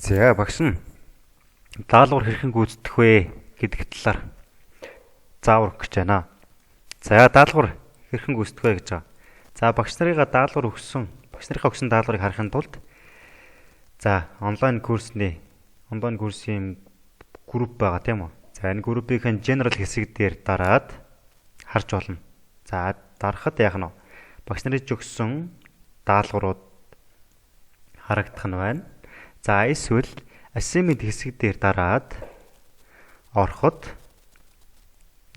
За багш нь даалгавар хэрхэн гүйцэтгэх вэ гэдэг талаар заавар өгөх гэж байна. За даалгавар хэрхэн гүйцэтгэх вэ гэж байгаа. За багш нарыгаа багш нарынхаа өгсөн даалгаврыг харахын тулд онлайн курсын групп байгаа тийм үү. За энэ группийн general хэсэг дээр дараад харж болно. За дарахад яах нь вэ? Багш нарын өгсөн даалгаврууд харагдах нь байна. За эсвэл assignment хэсэг дээр дараад ороход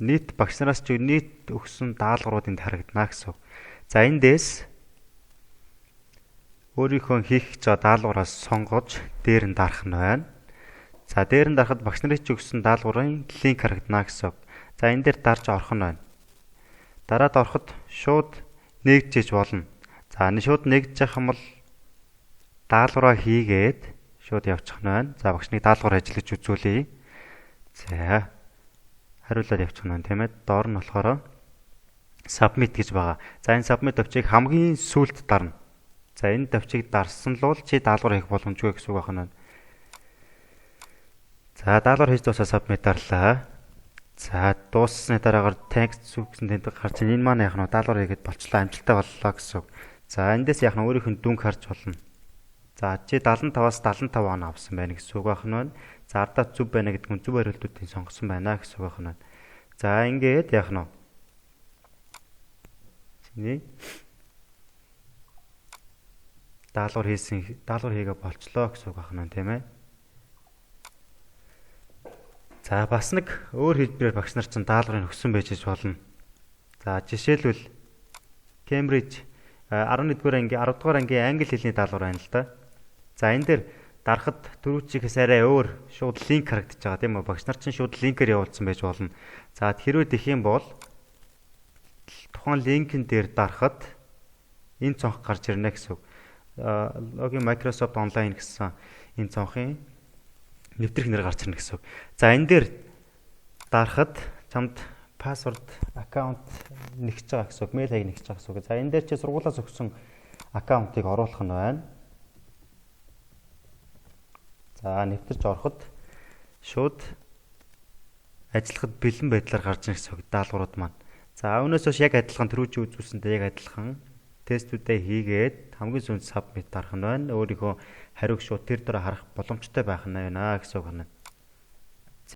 багш нараас нийт өгсөн даалгаврууд энд харагдана гэсэн. За эндээс өөрийнхөө хийх гэж байгаа даалгавраас сонгож дээр нь дарах нь байна. За дээр нь дарахад багш нарын өгсөн даалгаврын линк харагдана гэсэн. За энэ дээр дарж орох нь байна. Дараад ороход шууд нэгжиж болно. За энэ шууд нэгжиж явах юм бол даалгавраа хийгээд шууд явчих нь байна. За багшны даалгавар ажиллаж үзүүлье. За хариулаад явчих нь байна тийм ээ. Доор нь болохоор submit гэж байгаа. За энэ submit төвчийг хамгийн сүүлд дарна. За энэ төвчийг дарсан л чи даалгавар хийх боломжгүй гэсэн үг байна. За даалгавар хийж дуусаа submit дарлаа. За дууссаны дараагаар text гэсэн тэмдэг гарч энэ маань яах нь даалгавар хийгээд болчлаа, амжилттай боллоо гэсэн. За эндээс яах нь өөрийнх нь дүнг харж болно. За чи 75-аас 75 он авсан байна гэсэн үг байна. За ардаа зөв байна гэдэг нь зөв хариултуудыг сонгосон байна гэсэн үг байна. За ингээд яах нь чиний даалгавар хийгээ болчлоо гэсэн үг байна тийм ээ. За бас нэг өөр хэлбэрээр багш нар чинь даалгаврыг өгсөн байж болно. За жишээлбэл Cambridge 11-р ангийн 10-р ангийн англи хэлний даалгавар байна л да. За энэ дээр дарахад түрүүчигээс арай өөр шууд линк харагдаж байгаа тийм үү? Багш нар чинь шууд линкээр явуулсан байж болно. За хэрвээ тэх юм бол тухайн линкэн дээр дарахад энэ цонх гарч ирнэ гэсэн үг. Логин Microsoft Online гэсэн энэ цонхын нэвтрэх нэр гарч ирнэ гэсэн үг. За энэ дээр дарахад чамд password аккаунт нэгж байгаа гэсэн үг. Мэйл хаяг нэгж байгаа гэсэн үг. За энэ дээр чи сургуулиас өгсөн аккаунтыг оруулах нь байна. За нэвтэрч ороход шууд ажиллахад бэлэн байдлаар гарч ирэх гэсэн даалгаврууд маань. За өнөөс хойш яг адилхан түрүүчийн үзүүлсэнтэй яг адилхан тестүүдээ хийгээд хамгийн сүүлд submit дарах нь байна. Өөрийнхөө хариуг шууд тэр дөрөөр харах боломжтой байх нь байна гэсэн үг байна.